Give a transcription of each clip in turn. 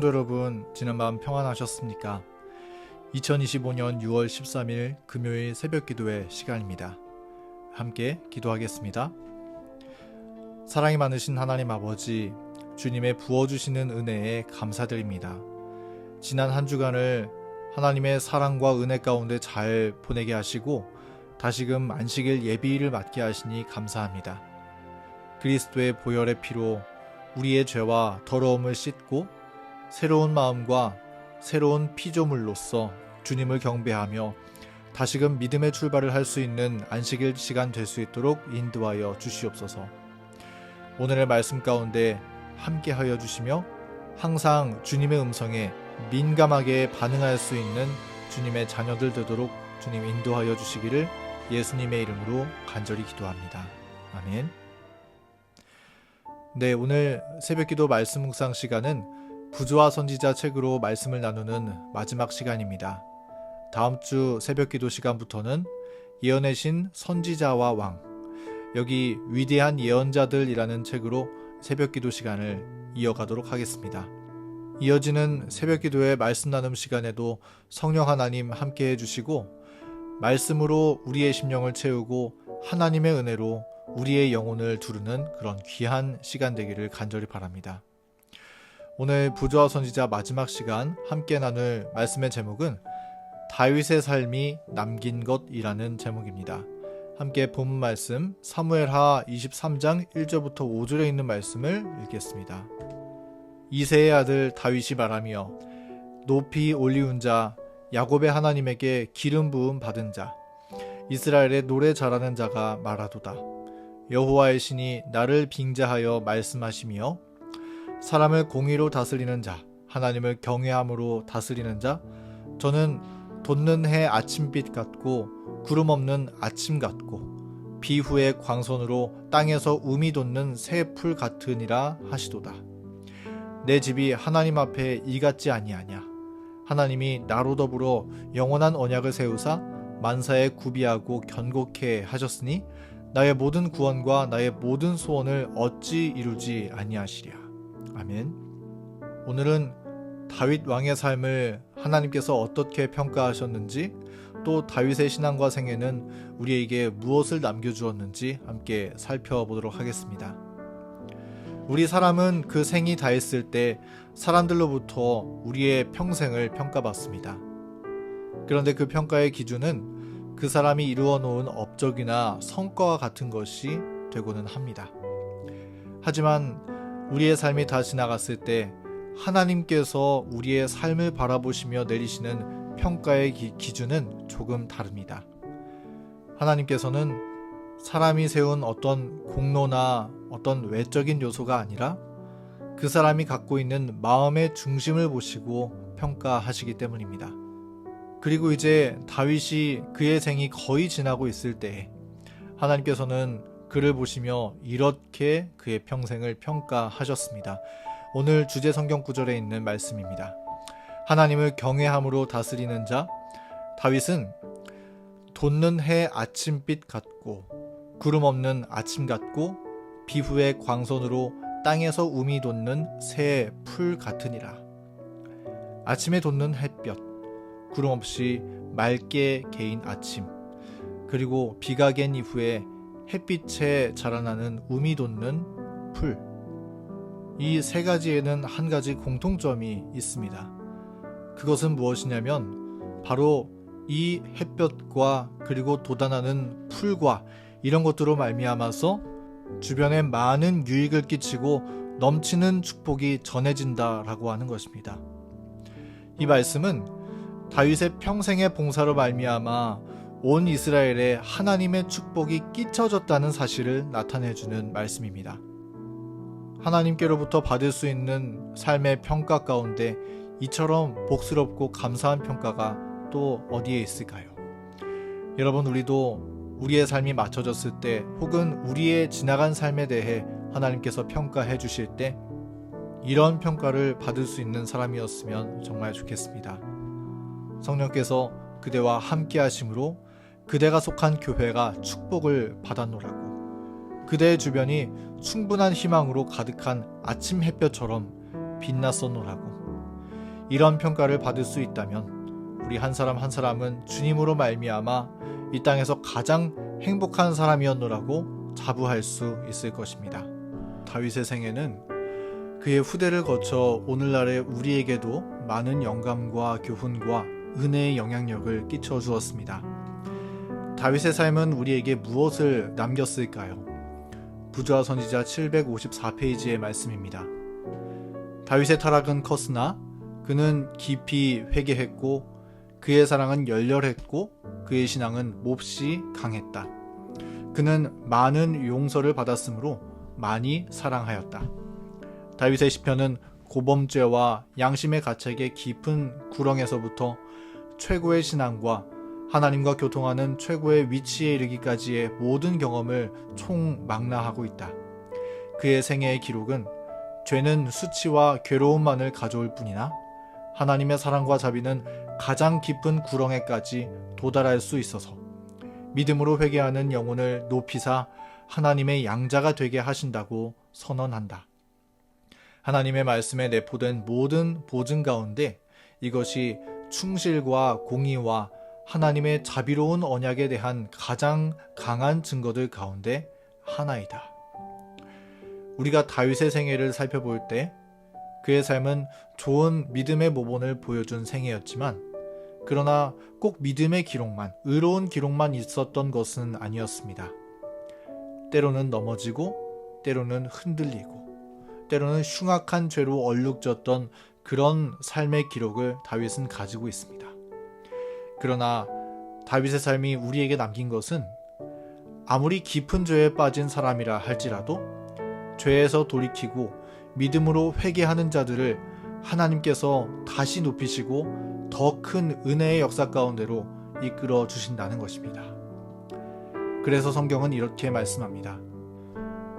성도 여러분, 지난밤 평안하셨습니까? 2025년 6월 13일 금요일 새벽 기도의 시간입니다. 함께 기도하겠습니다. 사랑이 많으신 하나님 아버지, 주님의 부어주시는 은혜에 감사드립니다. 지난 한 주간을 하나님의 사랑과 은혜 가운데 잘 보내게 하시고 다시금 안식일 예비일을 맞게 하시니 감사합니다. 그리스도의 보혈의 피로 우리의 죄와 더러움을 씻고 새로운 마음과 새로운 피조물로서 주님을 경배하며 다시금 믿음의 출발을 할 수 있는 안식일 시간 될 수 있도록 인도하여 주시옵소서. 오늘의 말씀 가운데 함께하여 주시며 항상 주님의 음성에 민감하게 반응할 수 있는 주님의 자녀들 되도록 주님 인도하여 주시기를 예수님의 이름으로 간절히 기도합니다. 아멘. 네, 오늘 새벽기도 말씀 묵상 시간은 부조와 선지자 책으로 말씀을 나누는 마지막 시간입니다. 다음 주 새벽기도 시간부터는 예언의 신 선지자와 왕, 여기 위대한 예언자들이라는 책으로 새벽기도 시간을 이어가도록 하겠습니다. 이어지는 새벽기도의 말씀 나눔 시간에도 성령 하나님 함께 해주시고 말씀으로 우리의 심령을 채우고 하나님의 은혜로 우리의 영혼을 두르는 그런 귀한 시간 되기를 간절히 바랍니다. 오늘 부조와 선지자 마지막 시간 함께 나눌 말씀의 제목은 다윗의 삶이 남긴 것이라는 제목입니다. 함께 본문 말씀 사무엘하 23장 1절부터 5절에 있는 말씀을 읽겠습니다. 이새의 아들 다윗이 말하며 높이 올리운 자 야곱의 하나님에게 기름 부음 받은 자 이스라엘의 노래 잘하는 자가 말하도다. 여호와의 신이 나를 빙자하여 말씀하시며 사람을 공의로 다스리는 자 하나님을 경외함으로 다스리는 자 저는 돋는 해 아침빛 같고 구름 없는 아침 같고 비후의 광선으로 땅에서 음이 돋는 새 풀 같으니라 하시도다. 내 집이 하나님 앞에 이같지 아니하냐. 하나님이 나로 더불어 영원한 언약을 세우사 만사에 구비하고 견고케 하셨으니 나의 모든 구원과 나의 모든 소원을 어찌 이루지 아니하시랴. 아멘. 오늘은 다윗 왕의 삶을 하나님께서 어떻게 평가하셨는지 또 다윗의 신앙과 생애는 우리에게 무엇을 남겨주었는지 함께 살펴보도록 하겠습니다. 우리 사람은 그 생이 다했을 때 사람들로부터 우리의 평생을 평가받습니다. 그런데 그 평가의 기준은 그 사람이 이루어 놓은 업적이나 성과와 같은 것이 되고는 합니다. 하지만 우리의 삶이 다 지나갔을 때 하나님께서 우리의 삶을 바라보시며 내리시는 평가의 기준은 조금 다릅니다. 하나님께서는 사람이 세운 어떤 공로나 어떤 외적인 요소가 아니라 그 사람이 갖고 있는 마음의 중심을 보시고 평가하시기 때문입니다. 그리고 이제 다윗이 그의 생이 거의 지나고 있을 때 하나님께서는 그를 보시며 이렇게 그의 평생을 평가하셨습니다. 오늘 주제 성경 구절에 있는 말씀입니다. 하나님을 경외함으로 다스리는 자 다윗은 돋는 해 아침빛 같고 구름 없는 아침 같고 비후의 광선으로 땅에서 음이 돋는 새 풀 같으니라. 아침에 돋는 햇볕, 구름 없이 맑게 개인 아침, 그리고 비가 갠 이후에 햇빛에 자라나는 음이 돋는 풀. 이 세 가지에는 한 가지 공통점이 있습니다. 그것은 무엇이냐면 바로 이 햇볕과 그리고 돋아나는 풀과 이런 것들로 말미암아서 주변에 많은 유익을 끼치고 넘치는 축복이 전해진다라고 하는 것입니다. 이 말씀은 다윗의 평생의 봉사로 말미암아 온 이스라엘에 하나님의 축복이 끼쳐졌다는 사실을 나타내주는 말씀입니다. 하나님께로부터 받을 수 있는 삶의 평가 가운데 이처럼 복스럽고 감사한 평가가 또 어디에 있을까요? 여러분, 우리도 우리의 삶이 맞춰졌을 때 혹은 우리의 지나간 삶에 대해 하나님께서 평가해 주실 때 이런 평가를 받을 수 있는 사람이었으면 정말 좋겠습니다. 성령께서 그대와 함께 하심으로 그대가 속한 교회가 축복을 받았노라고 그대의 주변이 충분한 희망으로 가득한 아침 햇볕처럼 빛났었노라고 이런 평가를 받을 수 있다면 우리 한 사람 한 사람은 주님으로 말미암아 이 땅에서 가장 행복한 사람이었노라고 자부할 수 있을 것입니다. 다윗의 생애는 그의 후대를 거쳐 오늘날의 우리에게도 많은 영감과 교훈과 은혜의 영향력을 끼쳐 주었습니다. 다윗의 삶은 우리에게 무엇을 남겼을까요? 부조와 선지자 754페이지의 말씀입니다. 다윗의 타락은 컸으나 그는 깊이 회개했고 그의 사랑은 열렬했고 그의 신앙은 몹시 강했다. 그는 많은 용서를 받았으므로 많이 사랑하였다. 다윗의 시편은 고범죄와 양심의 가책의 깊은 구렁에서부터 최고의 신앙과 하나님과 교통하는 최고의 위치에 이르기까지의 모든 경험을 총망라하고 있다. 그의 생애의 기록은 죄는 수치와 괴로움만을 가져올 뿐이나 하나님의 사랑과 자비는 가장 깊은 구렁에까지 도달할 수 있어서 믿음으로 회개하는 영혼을 높이사 하나님의 양자가 되게 하신다고 선언한다. 하나님의 말씀에 내포된 모든 보증 가운데 이것이 충실과 공의와 하나님의 자비로운 언약에 대한 가장 강한 증거들 가운데 하나이다. 우리가 다윗의 생애를 살펴볼 때 그의 삶은 좋은 믿음의 모본을 보여준 생애였지만 그러나 꼭 믿음의 기록만, 의로운 기록만 있었던 것은 아니었습니다. 때로는 넘어지고 때로는 흔들리고 때로는 흉악한 죄로 얼룩졌던 그런 삶의 기록을 다윗은 가지고 있습니다. 그러나 다윗의 삶이 우리에게 남긴 것은 아무리 깊은 죄에 빠진 사람이라 할지라도 죄에서 돌이키고 믿음으로 회개하는 자들을 하나님께서 다시 높이시고 더 큰 은혜의 역사 가운데로 이끌어 주신다는 것입니다. 그래서 성경은 이렇게 말씀합니다.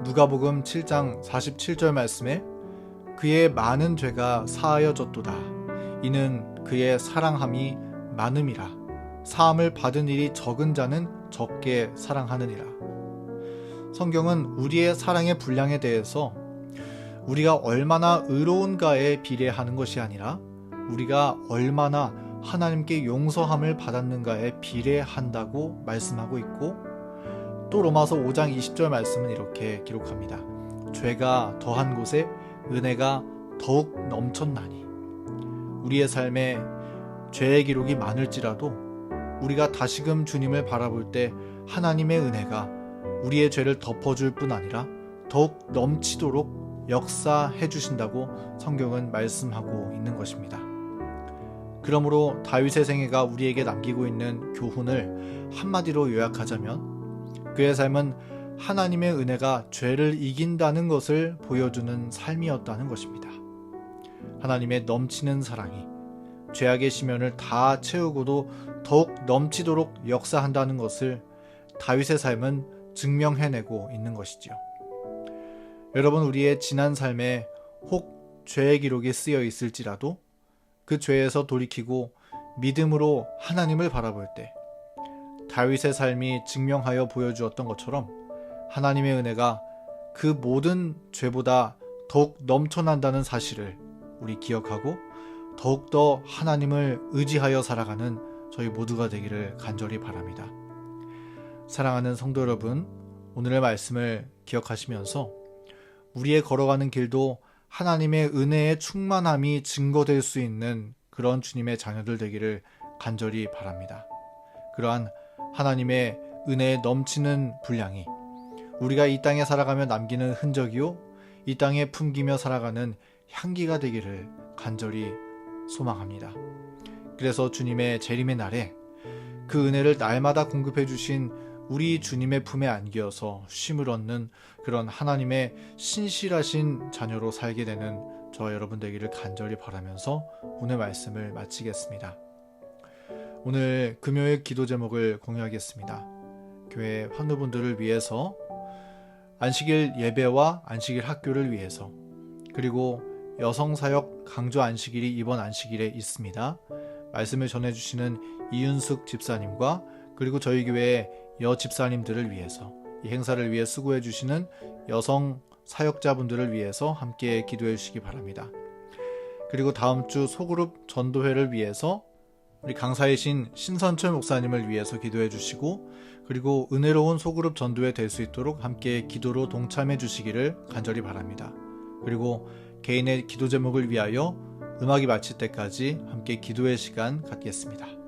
누가복음 7장 47절 말씀에 그의 많은 죄가 사하여졌도다. 이는 그의 사랑함이 많음이라. 사함을 받은 일이 적은 자는 적게 사랑하느니라. 성경은 우리의 사랑의 분량에 대해서 우리가 얼마나 의로운가에 비례하는 것이 아니라 우리가 얼마나 하나님께 용서함을 받았는가에 비례한다고 말씀하고 있고 또 로마서 5장 20절 말씀은 이렇게 기록합니다. 죄가 더한 곳에 은혜가 더욱 넘쳤나니. 우리의 삶에 죄의 기록이 많을지라도 우리가 다시금 주님을 바라볼 때 하나님의 은혜가 우리의 죄를 덮어줄 뿐 아니라 더욱 넘치도록 역사해 주신다고 성경은 말씀하고 있는 것입니다. 그러므로 다윗의 생애가 우리에게 남기고 있는 교훈을 한마디로 요약하자면 그의 삶은 하나님의 은혜가 죄를 이긴다는 것을 보여주는 삶이었다는 것입니다. 하나님의 넘치는 사랑이 죄악의 심연을 다 채우고도 더욱 넘치도록 역사한다는 것을 다윗의 삶은 증명해내고 있는 것이지요. 여러분, 우리의 지난 삶에 혹 죄의 기록이 쓰여 있을지라도 그 죄에서 돌이키고 믿음으로 하나님을 바라볼 때 다윗의 삶이 증명하여 보여주었던 것처럼 하나님의 은혜가 그 모든 죄보다 더욱 넘쳐난다는 사실을 우리 기억하고 더욱더 하나님을 의지하여 살아가는 저희 모두가 되기를 간절히 바랍니다. 사랑하는 성도 여러분, 오늘의 말씀을 기억하시면서 우리의 걸어가는 길도 하나님의 은혜의 충만함이 증거될 수 있는 그런 주님의 자녀들 되기를 간절히 바랍니다. 그러한 하나님의 은혜에 넘치는 분량이 우리가 이 땅에 살아가며 남기는 흔적이요 이 땅에 풍기며 살아가는 향기가 되기를 간절히 소망합니다. 그래서 주님의 재림의 날에 그 은혜를 날마다 공급해 주신 우리 주님의 품에 안기어서 쉼을 얻는 그런 하나님의 신실하신 자녀로 살게 되는 저와 여러분 되기를 간절히 바라면서 오늘 말씀을 마치겠습니다. 오늘 금요일 기도 제목을 공유하겠습니다. 교회 환우분들을 위해서, 안식일 예배와 안식일 학교를 위해서, 그리고 여성사역 강조 안식일이 이번 안식일에 있습니다. 말씀을 전해주시는 이윤숙 집사님과 그리고 저희 교회의 여집사님들을 위해서, 이 행사를 위해 수고해 주시는 여성 사역자분들을 위해서 함께 기도해 주시기 바랍니다. 그리고 다음 주 소그룹 전도회를 위해서 우리 강사이신 신선철 목사님을 위해서 기도해 주시고, 그리고 은혜로운 소그룹 전도회 될 수 있도록 함께 기도로 동참해 주시기를 간절히 바랍니다. 그리고 개인의 기도 제목을 위하여 음악이 마칠 때까지 함께 기도의 시간 갖겠습니다.